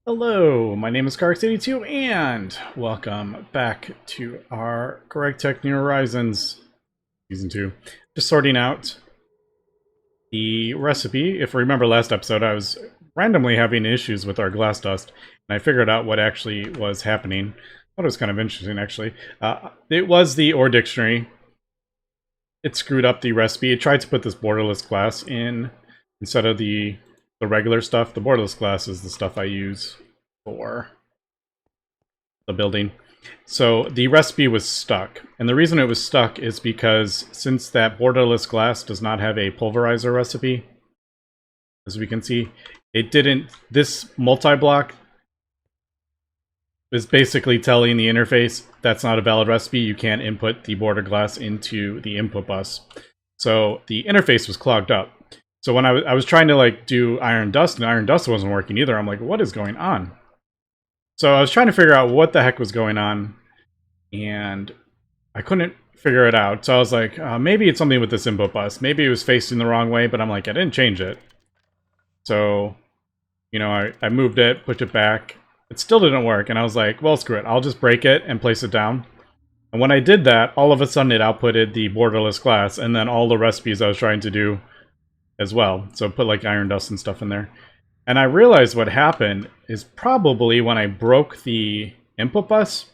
Hello, my name is GregTech, and welcome back to our GregTech New Horizons Season 2. Just sorting out the recipe. If you remember last episode, I was randomly having issues with our glass dust, and I figured out what actually was happening. I thought it was kind of interesting, actually. It was the OR dictionary. It screwed up the recipe. It tried to put this borderless glass in instead of the regular stuff. The borderless glass is the stuff I use for the building. So the recipe was stuck. And the reason it was stuck is because since that borderless glass does not have a pulverizer recipe, as we can see, it didn't. This multi-block is basically telling the interface that's not a valid recipe. You can't input the border glass into the input bus. So the interface was clogged up. So when I was trying to like do iron dust, and iron dust wasn't working either, I'm like, what is going on? So I was trying to figure out what the heck was going on, and I couldn't figure it out. So I was like, maybe it's something with this input bus. Maybe it was facing the wrong way, but I'm like, I didn't change it. So, you know, I moved it, pushed it back. It still didn't work, and I was like, well, screw it. I'll just break it and place it down. And when I did that, all of a sudden it outputted the borderless glass, and then all the recipes I was trying to do as well. So put like iron dust and stuff in there. And I realized what happened is probably when I broke the input bus,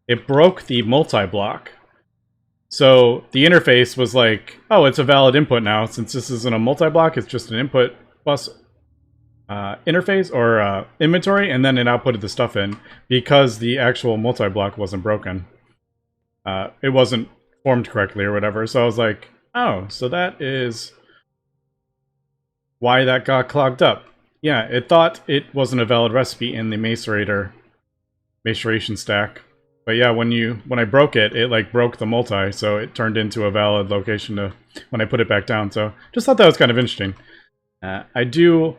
it broke the multi-block. So the interface was like, oh, it's a valid input now. Since this isn't a multi-block, it's just an input bus interface or inventory, and then it outputted the stuff in because the actual multi-block wasn't broken. It wasn't formed correctly or whatever. So I was like, oh, so that is why that got clogged up. Yeah, it thought it wasn't a valid recipe in the maceration stack. But yeah, when I broke it, it like broke the multi, so it turned into a valid location to when I put it back down. So just thought that was kind of interesting. I do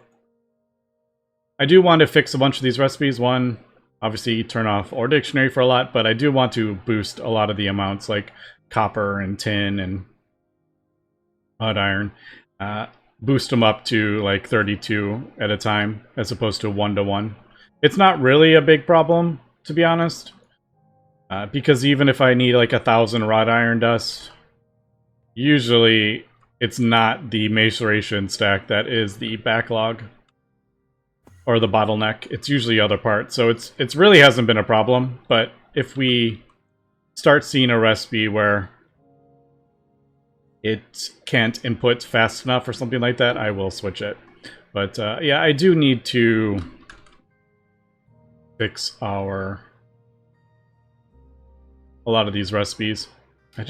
want to fix a bunch of these recipes. One, obviously turn off OR dictionary for a lot, but I do want to boost a lot of the amounts like copper and tin and odd iron. Boost them up to like 32 at a time as opposed to 1-to-1. It's not really a big problem, to be honest, because even if I need like 1,000 wrought iron dust, usually it's not the maceration stack that is the backlog or the bottleneck. It's usually other parts, so it's really hasn't been a problem. But if we start seeing a recipe where it can't input fast enough or something like that, I will switch it. But yeah, I do need to fix a lot of these recipes. I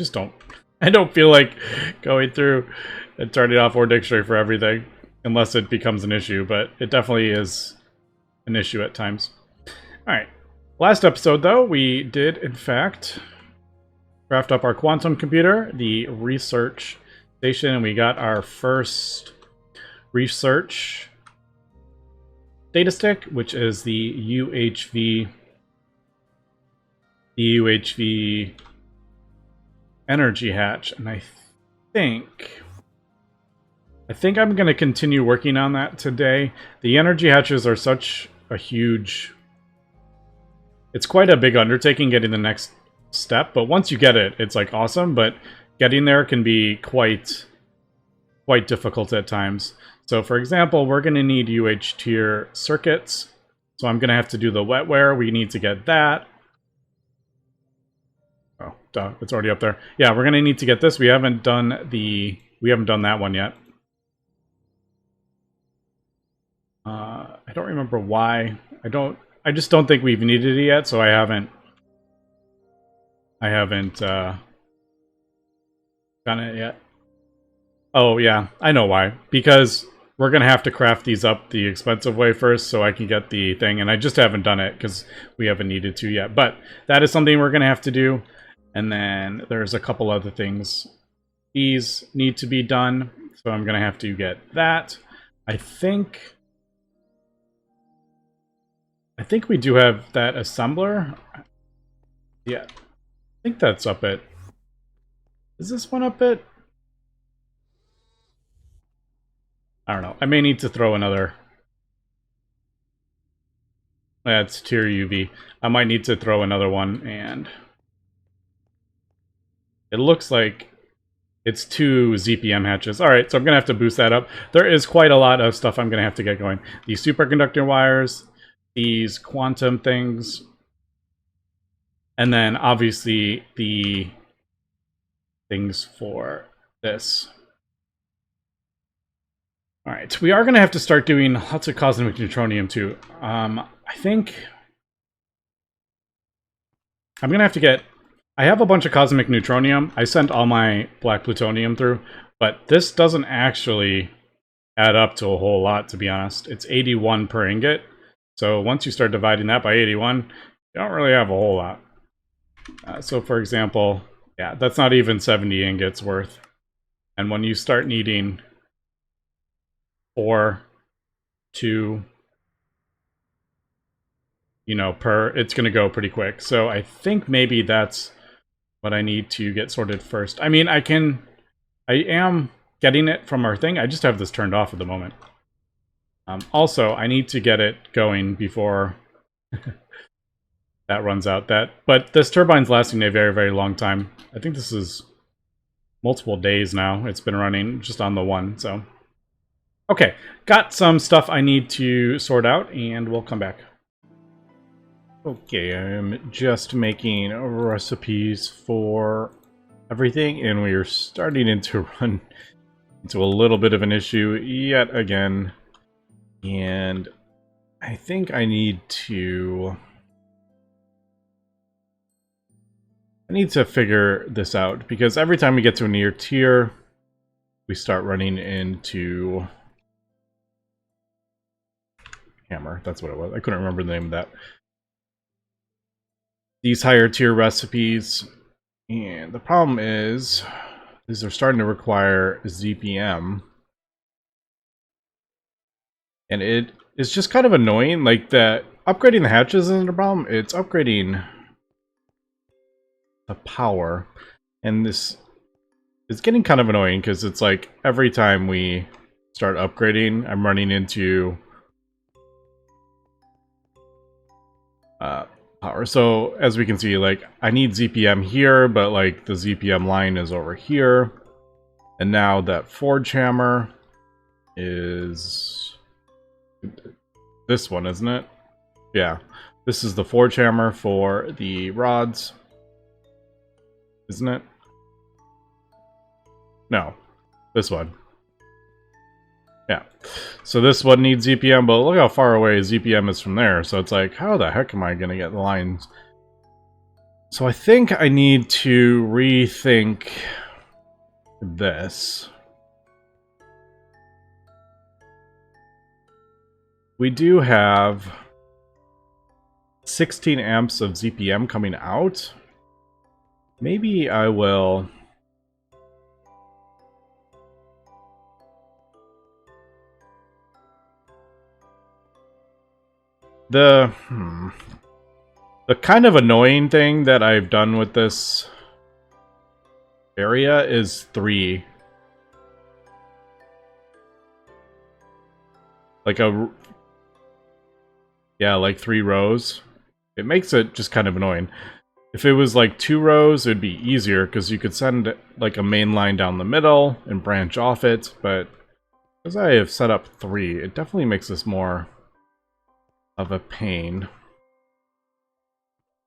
don't feel like going through and turning off OR dictionary for everything unless it becomes an issue, but it definitely is an issue at times. Alright, last episode though, we did in fact craft up our quantum computer, the research station, and we got our first research data stick, which is the UHV energy hatch, and I think I'm going to continue working on that today. The energy hatches are such a huge... It's quite a big undertaking getting the next step, but once you get it, it's like awesome, but getting there can be quite difficult at times. So for example, we're going to need UH tier circuits, so I'm going to have to do the wetware. We need to get that. Oh, duh, it's already up there. Yeah, we're going to need to get this. We haven't done that one yet. I don't remember why. I just don't think we've needed it yet, so I haven't done it yet. Oh yeah, I know why. Because we're gonna have to craft these up the expensive way first so I can get the thing, and I just haven't done it because we haven't needed to yet. But that is something we're gonna have to do. And then there's a couple other things. These need to be done, so I'm gonna have to get that. I think we do have that assembler. Yeah, I think that's up it. Is this one up it? I don't know. I may need to throw another That's tier UV. I might need to throw another one, and it looks like it's 2 ZPM hatches. Alright, so I'm going to have to boost that up. There is quite a lot of stuff I'm going to have to get going. These superconductor wires, these quantum things, and then obviously the things for this. Alright, we are going to have to start doing lots of cosmic neutronium too. I think I'm going to have to get... I have a bunch of cosmic neutronium. I sent all my black plutonium through, but this doesn't actually add up to a whole lot, to be honest. It's 81 per ingot. So once you start dividing that by 81, you don't really have a whole lot. So for example, yeah, that's not even 70 ingots worth. And when you start needing 4, 2, you know, per, it's going to go pretty quick. So I think maybe that's what I need to get sorted first. I mean, I am getting it from our thing. I just have this turned off at the moment. Also, I need to get it going before that runs out. But this turbine's lasting a very, very long time. I think this is multiple days now. It's been running just on the one, so. Okay, got some stuff I need to sort out, and we'll come back. Okay, I'm just making recipes for everything, and we are starting to run into a little bit of an issue yet again. And I think I need to figure this out, because every time we get to a near tier, we start running into hammer. That's what it was. I couldn't remember the name of that. These higher tier recipes, and the problem is they're starting to require ZPM, and it is just kind of annoying. Like, that upgrading the hatches isn't a problem, it's upgrading the power, and this is getting kind of annoying because it's like every time we start upgrading, I'm running into power. So as we can see, like, I need ZPM here, but like the ZPM line is over here, and now that forge hammer is this one, isn't it? Yeah, this is the forge hammer for the rods, isn't it? No, this one. Yeah, so this one needs ZPM, but look how far away ZPM is from there, so it's like, how the heck am I going to get the lines? So I think I need to rethink this. We do have 16 amps of ZPM coming out. Maybe I will... The kind of annoying thing that I've done with this area is 3. Like like 3 rows. It makes it just kind of annoying. If it was like 2 rows, it'd be easier because you could send like a main line down the middle and branch off it, but because I have set up 3, it definitely makes this more of a pain.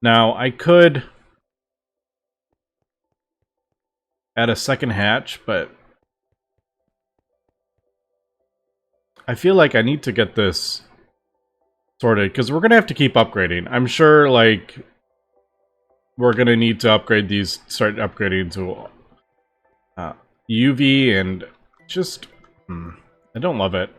Now, I could add a second hatch, but I feel like I need to get this sorted, because we're going to have to keep upgrading. I'm sure, like, we're going to need to upgrade these, start upgrading to UV, and just, I don't love it.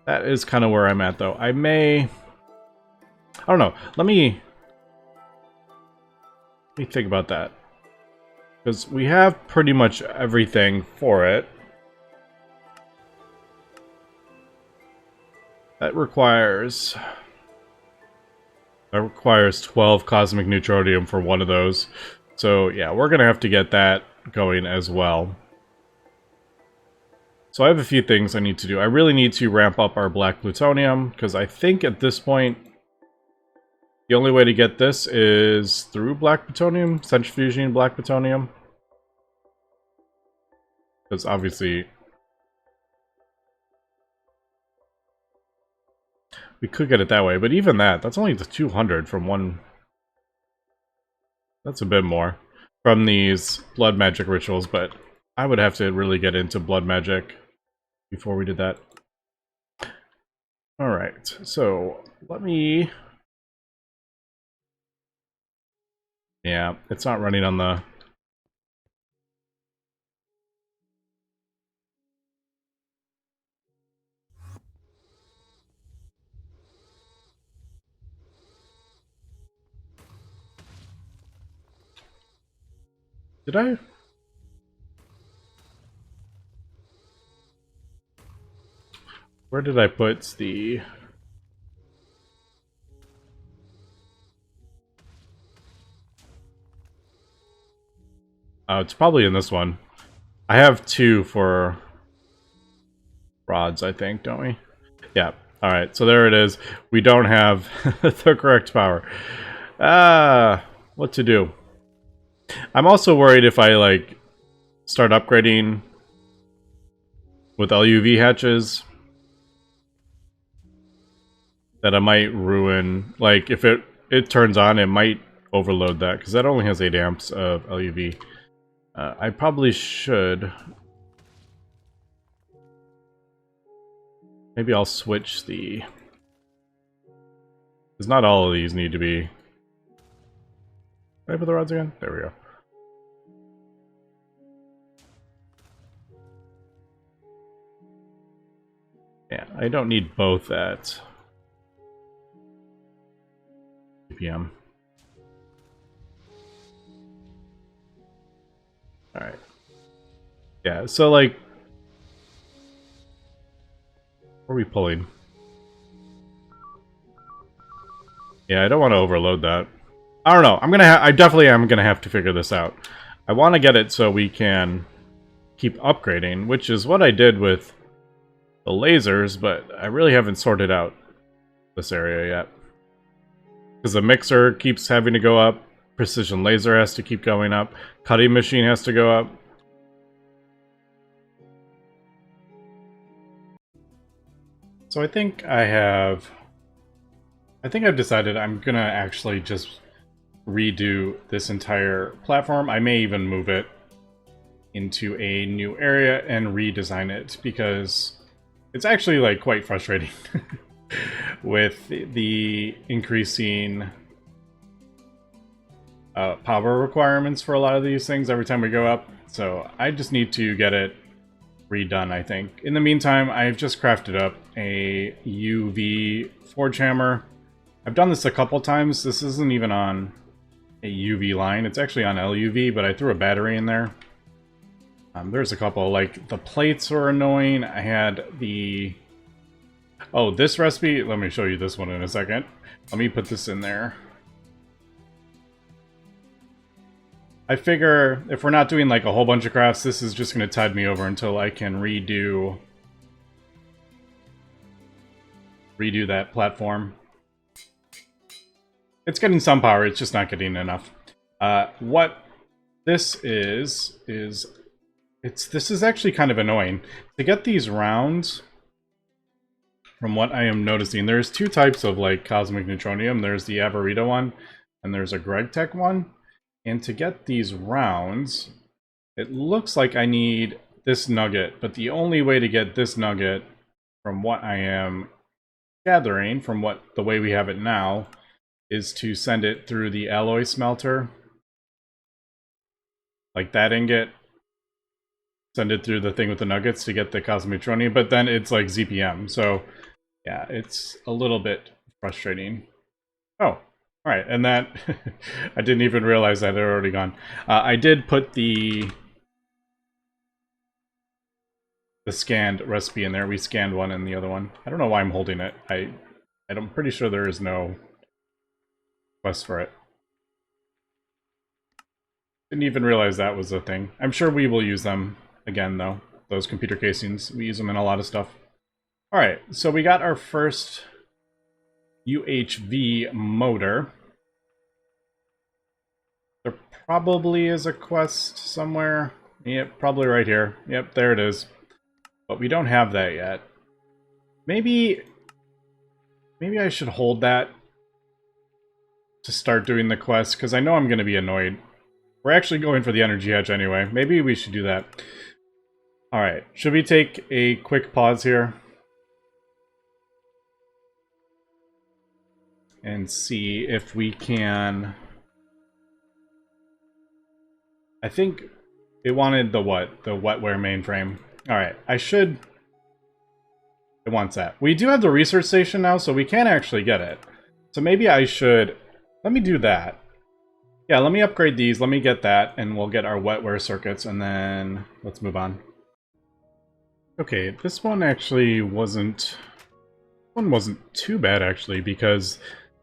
That is kind of where I'm at, though. I don't know. Let me think about that. Because we have pretty much everything for it. That requires 12 cosmic neutronium for one of those. So yeah, we're going to have to get that going as well. So I have a few things I need to do. I really need to ramp up our black plutonium, because I think at this point, the only way to get this is through black plutonium, centrifuging black plutonium. Because obviously, we could get it that way, but even that's only the 200 from one. That's a bit more from these blood magic rituals, but I would have to really get into blood magic before we did that. Alright, so let me... Yeah, it's not running on the... Did I? Where did I put the... Oh, it's probably in this one. I have 2 for rods, I think, don't we? Yeah. Alright, so there it is. We don't have the correct power. What to do? I'm also worried if I, like, start upgrading with LUV hatches, that I might ruin, like, if it turns on, it might overload that, because that only has 8 amps of LUV. I probably should. Maybe I'll switch the... Because not all of these need to be... Can I put the rods again? There we go. Yeah, I don't need both at ppm. Alright. Yeah, so like... Where are we pulling? Yeah, I don't want to overload that. I don't know. I definitely am gonna have to figure this out. I want to get it so we can keep upgrading, which is what I did with the lasers, but I really haven't sorted out this area yet. Because the mixer keeps having to go up, precision laser has to keep going up, cutting machine has to go up. So I think I've decided I'm gonna actually just redo this entire platform. I may even move it into a new area and redesign it, because it's actually like quite frustrating with the increasing power requirements for a lot of these things every time we go up. So I just need to get it redone, I think. In the meantime, I've just crafted up a UV forge hammer. I've done this a couple times. This isn't even on a UV line. It's actually on LUV, but I threw a battery in there. There's a couple, like, the plates were annoying. I had the... Oh, this recipe, let me show you this one in a second. Let me put this in there. I figure if we're not doing like a whole bunch of crafts, this is just going to tide me over until I can redo that platform. It's getting some power, it's just not getting enough. What this is this is actually kind of annoying. To get these rounds, from what I am noticing, there's 2 types of like cosmic neutronium. There's the Avarita one, and there's a GregTech one. And to get these rounds, it looks like I need this nugget, but the only way to get this nugget, from what I am gathering, from the way we have it now, is to send it through the alloy smelter. Like that ingot. Send it through the thing with the nuggets to get the cosmic neutronium, but then it's like ZPM. So yeah, it's a little bit frustrating. Oh. Alright, and that... I didn't even realize that they're already gone. I did put the scanned recipe in there. We scanned one and the other one. I don't know why I'm holding it. I'm pretty sure there is no quest for it. Didn't even realize that was a thing. I'm sure we will use them again, though. those computer casings. We use them in a lot of stuff. All right, so we got our first UHV motor. There probably is a quest somewhere. Yep, probably right here. Yep, there it is. But we don't have that yet. Maybe I should hold that to start doing the quest, because I know I'm going to be annoyed. We're actually going for the energy edge anyway. Maybe we should do that. Alright, should we take a quick pause here? And see if we can... I think it wanted the what? The Wetware mainframe. Alright, I should... It wants that. We do have the research station now, so we can actually get it. So maybe I should... Let me do that. Yeah, let me upgrade these, let me get that, and we'll get our Wetware circuits, and then let's move on. Okay, this one actually wasn't... One wasn't too bad, actually, because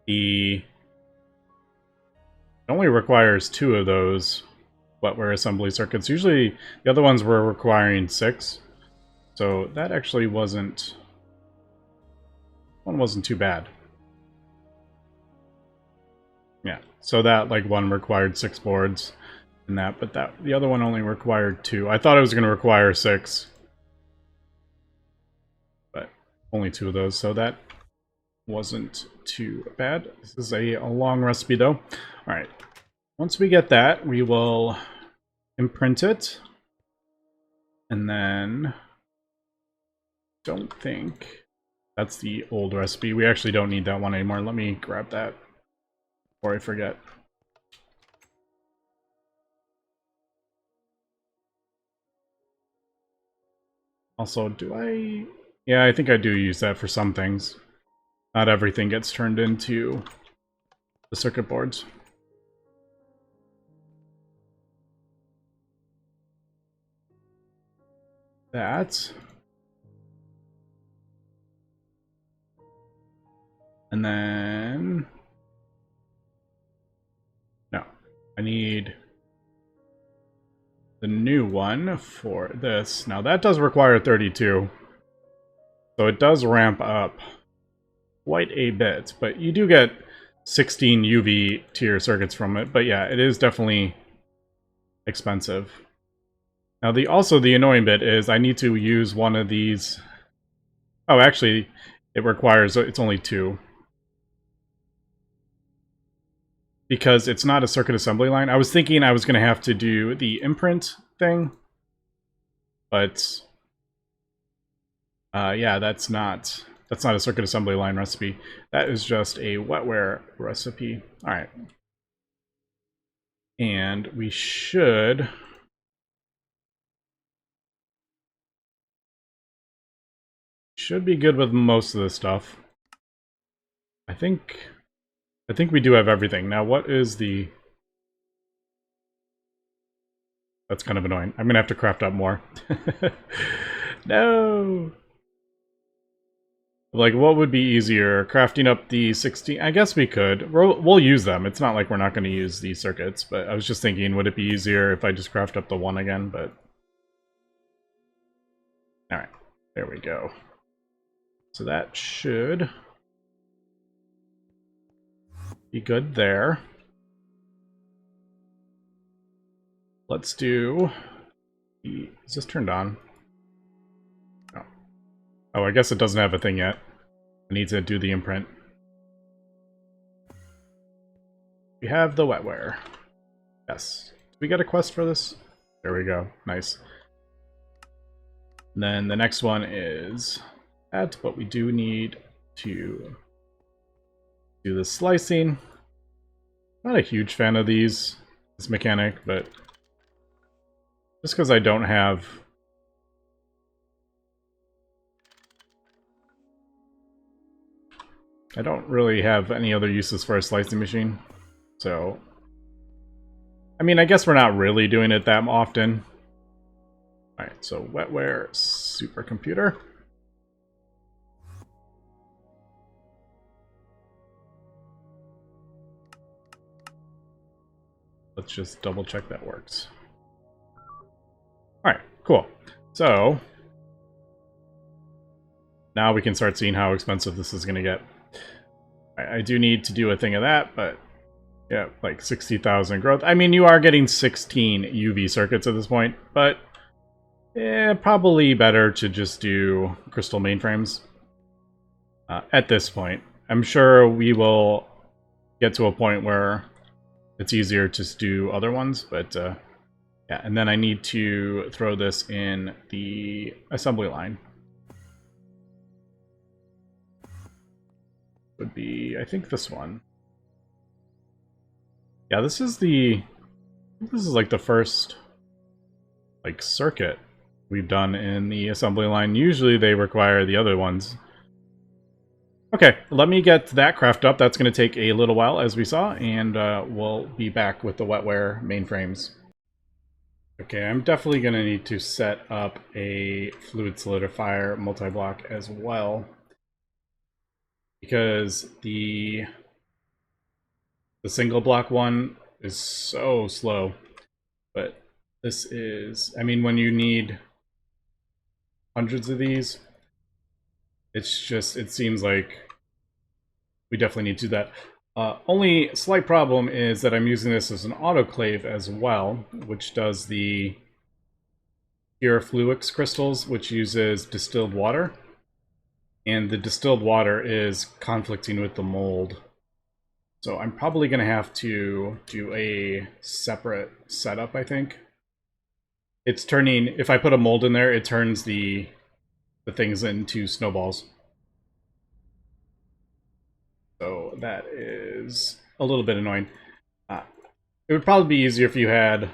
it only requires 2 of those Wetware assembly circuits. Usually the other ones were requiring 6. So that actually wasn't... One wasn't too bad. Yeah, so that like one required 6 boards and that, but the other one only required 2. I thought it was going to require 6. But only 2 of those, so that wasn't too bad. This is a long recipe though. Alright, once we get that, we will imprint it. And then... Don't think... That's the old recipe. We actually don't need that one anymore. Let me grab that before I forget. Also, do I... Yeah, I think I do use that for some things. Not everything gets turned into the circuit boards. That. And then... No. I need the new one for this. Now that does require 32. So it does ramp up quite a bit. But you do get 16 UV tier circuits from it. But yeah, it is definitely expensive. Now also the annoying bit is I need to use one of these... Oh, actually, it requires... It's only 2. Because it's not a circuit assembly line. I was thinking I was going to have to do the imprint thing. But... yeah, that's not a circuit assembly line recipe. That is just a Wetware recipe. Alright. And we should be good with most of this stuff. I think we do have everything. Now, what is the... That's kind of annoying. I'm going to have to craft up more. No! Like, what would be easier? Crafting up the 16... I guess we could. We'll use them. It's not like we're not going to use these circuits, but I was just thinking, would it be easier if I just craft up the 1 again? But... Alright, there we go. So that should... be good there. Let's do... Is this turned on? No. Oh, I guess it doesn't have a thing yet. I need to do the imprint. We have the Wetware. Yes. Did we get a quest for this? There we go. Nice. And then the next one is that, but we do need to do the slicing. Not a huge fan of this mechanic, but just because I don't have... I don't really have any other uses for a slicing machine, so... I mean, I guess we're not really doing it that often. Alright, so Wetware supercomputer. Let's just double check that works. Alright, cool. So now we can start seeing how expensive this is going to get. I do need to do a thing of that, but yeah, like 60,000 growth. I mean, you are getting 16 UV circuits at this point, but probably better to just do crystal mainframes at this point. I'm sure we will get to a point where it's easier to do other ones, but yeah, and then I need to throw this in the assembly line. Would be, I think, this one. Yeah, this is like the first like circuit we've done in the assembly line. Usually they require the other ones. Okay, let me get that craft up. That's going to take a little while, as we saw, and we'll be back with the Wetware mainframes. Okay, I'm definitely going to need to set up a fluid solidifier multi-block as well, because the single block one is so slow. But this is, I mean, when you need hundreds of these, it's just, it seems like we definitely need to do that. Only slight problem is that I'm using this as an autoclave as well, which does the pure fluix crystals, which uses distilled water. And the distilled water is conflicting with the mold. So I'm probably going to have to do a separate setup, I think. It's turning, if I put a mold in there, it turns the things into snowballs. So that is a little bit annoying. It would probably be easier if you had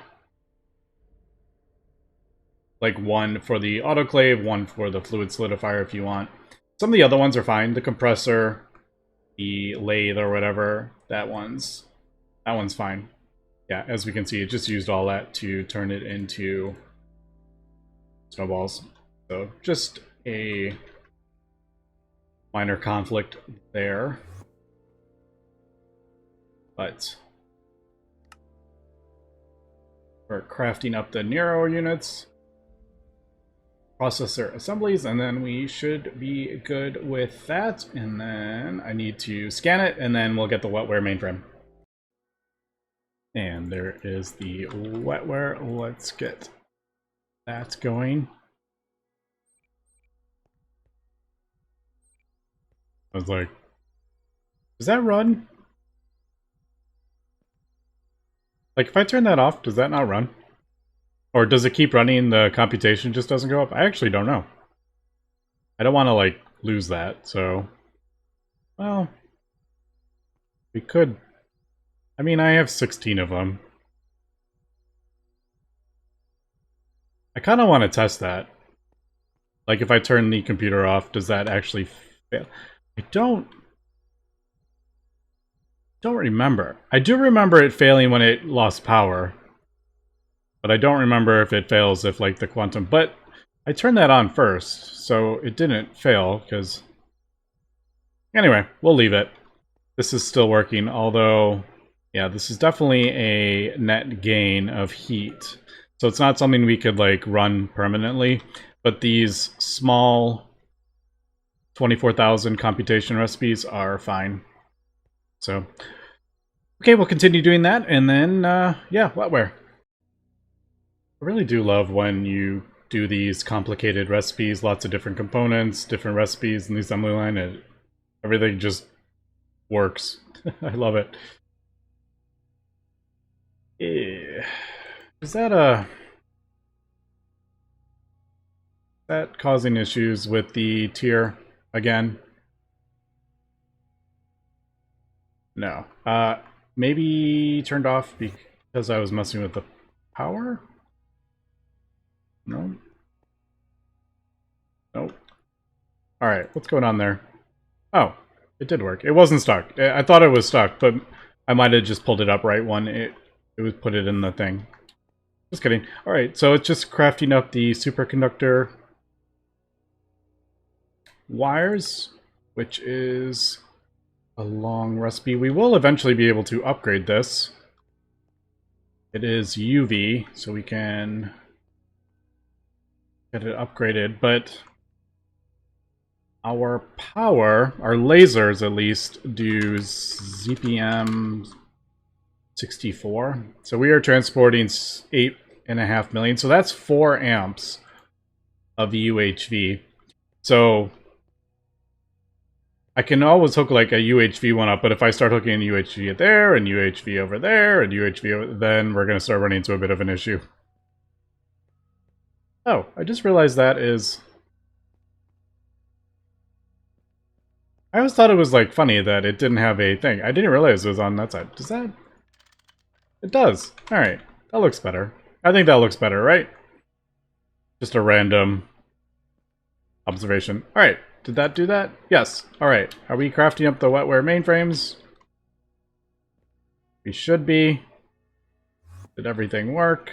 like one for the autoclave, one for the fluid solidifier if you want. Some of the other ones are fine. The compressor, the lathe or whatever, that one's fine. Yeah, as we can see, it just used all that to turn it into snowballs. So just a minor conflict there. But we're crafting up the Nero units, processor assemblies, and then we should be good with that. And then I need to scan it, and then we'll get the Wetware mainframe. And there is the Wetware. Let's get that going. I was like, does that run? Like, if I turn that off, does that not run? Or does it keep running, the computation just doesn't go up? I actually don't know. I don't want to, like, lose that, so... Well... We could... I mean, I have 16 of them. I kind of want to test that. Like, if I turn the computer off, does that actually fail? I don't remember. I do remember it failing when it lost power. But I don't remember if it fails if, like, the quantum... But I turned that on first, so it didn't fail, because... Anyway, we'll leave it. This is still working, although... Yeah, this is definitely a net gain of heat. So it's not something we could, like, run permanently. But these small 24,000 computation recipes are fine. So... Okay, we'll continue doing that, and then, yeah, Wetware. I really do love when you do these complicated recipes, lots of different components, different recipes in the assembly line, and everything just works. I love it. Is that causing issues with the tier again? No. Maybe turned off because I was messing with the power? No. Nope. Alright, what's going on there? Oh, it did work. It wasn't stuck. I thought it was stuck, but I might have just pulled it up right when it was put it in the thing. Just kidding. Alright, so it's just crafting up the superconductor wires, which is a long recipe. We will eventually be able to upgrade this. It is UV, so we can get it upgraded, but our power, our lasers at least, do ZPM 64. So we are transporting 8.5 million. So that's 4 amps of UHV. So I can always hook like a UHV one up, but if I start hooking UHV at there, and UHV over there, and UHV over, then we're going to start running into a bit of an issue. Oh, I just realized that is... I always thought it was like funny that it didn't have a thing. I didn't realize it was on that side. Does that... It does. Alright, that looks better. I think that looks better, right? Just a random observation. Alright, did that do that? Yes. Alright, are we crafting up the Wetware mainframes? We should be. Did everything work?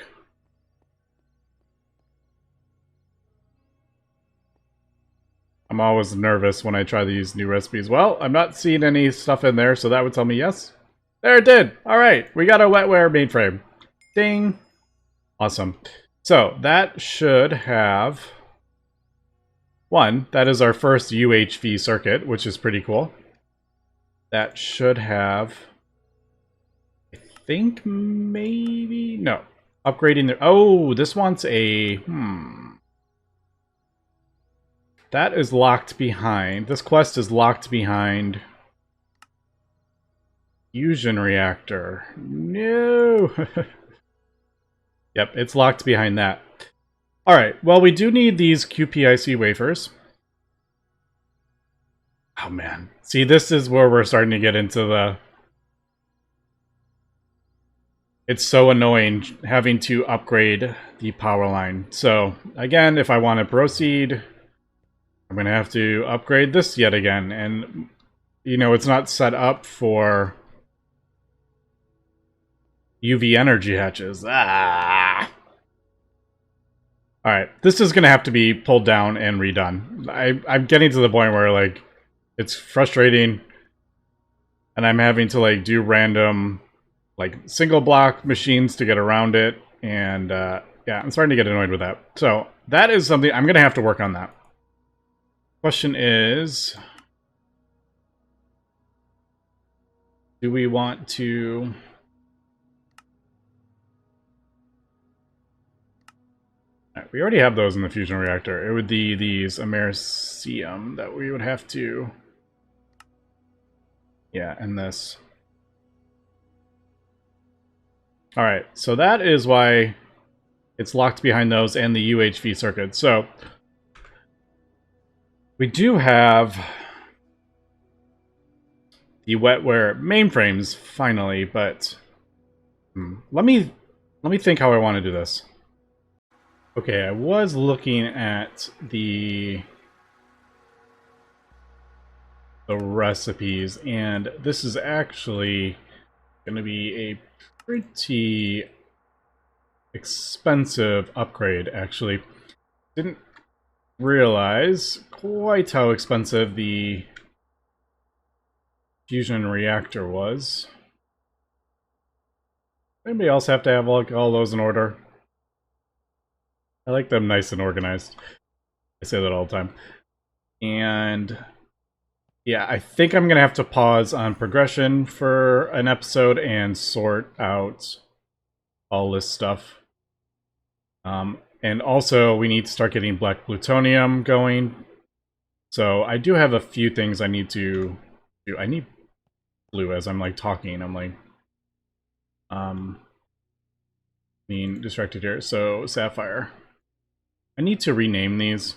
I'm always nervous when I try these new recipes. Well, I'm not seeing any stuff in there, so that would tell me yes. There it did! Alright, we got a Wetware mainframe. Ding! Awesome. So, that should have... One, that is our first UHV circuit, which is pretty cool. That should have... I think maybe... No. Upgrading the... Oh, this wants a... That is locked behind. This quest is locked behind... Fusion reactor. No! Yep, it's locked behind that. Alright, well, we do need these QPIC wafers. Oh, man. See, this is where we're starting to get into the... It's so annoying having to upgrade the power line. So, again, if I want to proceed, I'm going to have to upgrade this yet again. And, you know, it's not set up for UV energy hatches. Ah! Alright, this is going to have to be pulled down and redone. I'm getting to the point where, like, it's frustrating. And I'm having to, like, do random, like, single block machines to get around it. And, yeah, I'm starting to get annoyed with that. So, that is something, I'm going to have to work on that. Question is... Do we want to... Right, we already have those in the fusion reactor. It would be these Americium that we would have to... Yeah, and this. Alright, so that is why it's locked behind those and the UHV circuit. So, we do have the Wetware mainframes, finally, but... Let me think how I want to do this. Okay, I was looking at the recipes, and this is actually going to be a pretty expensive upgrade, actually. Didn't realize quite how expensive the fusion reactor was. Anybody else have to have all those in order? I like them nice and organized. I say that all the time. And yeah, I think I'm going to have to pause on progression for an episode and sort out all this stuff. And also, we need to start getting black plutonium going. So I do have a few things I need to do. I need blue as I'm like talking. I'm like being distracted here. So sapphire. I need to rename these.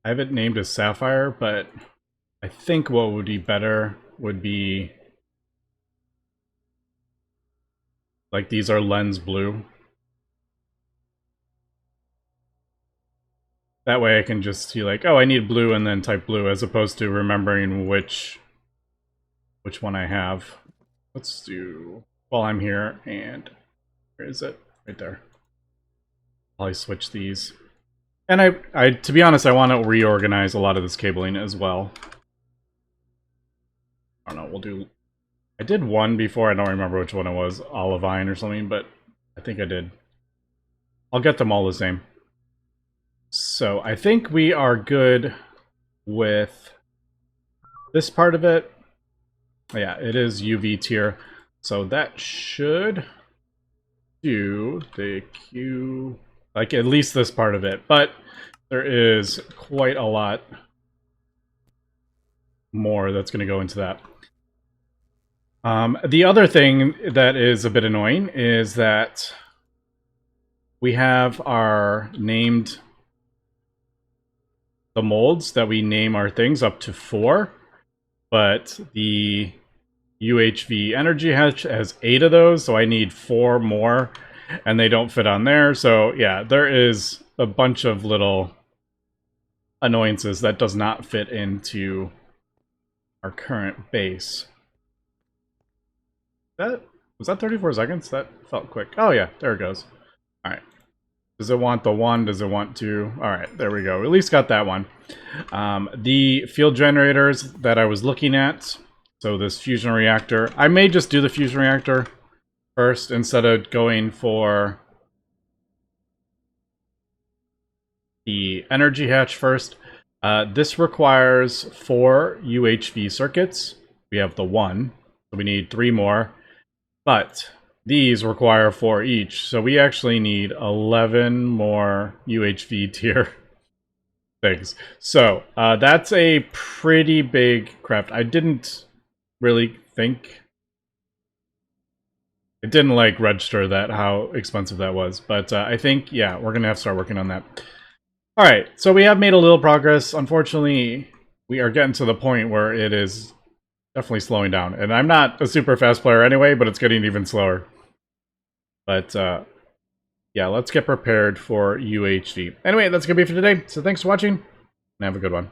I have it named as Sapphire, but I think what would be better would be... Like, these are lens blue. That way I can just see like, oh, I need blue and then type blue, as opposed to remembering which one I have. Let's do... While I'm here, and... Where is it? Right there. I'll switch these. And I to be honest, I want to reorganize a lot of this cabling as well. I don't know, we'll do... I did one before, I don't remember which one it was, olivine or something, but I think I did. I'll get them all the same. So I think we are good with this part of it. Yeah, it is UV tier. So that should do the Q, like at least this part of it. But there is quite a lot more that's going to go into that. The other thing that is a bit annoying is that we have our named the molds that we name our things up to 4, but the UHV energy has 8 of those, so I need 4 more, and they don't fit on there. So yeah, there is a bunch of little annoyances that does not fit into our current base. Was that 34 seconds? That felt quick. Oh yeah, there it goes. All right. Does it want the 1? Does it want 2? All right, there we go. At least got that one. The field generators that I was looking at, so this fusion reactor, I may just do the fusion reactor first instead of going for the energy hatch first. This requires 4 UHV circuits. We have the 1, so we need 3 more. But these require 4 each, so we actually need 11 more UHV tier things. So that's a pretty big craft. I didn't really think, it didn't like register that how expensive that was, but I think, yeah, we're gonna have to start working on that. All right, so we have made a little progress. Unfortunately, we are getting to the point where it is definitely slowing down, and I'm not a super fast player anyway, but it's getting even slower. But yeah, let's get prepared for UHV. Anyway, that's gonna be it for today. So thanks for watching, and have a good one.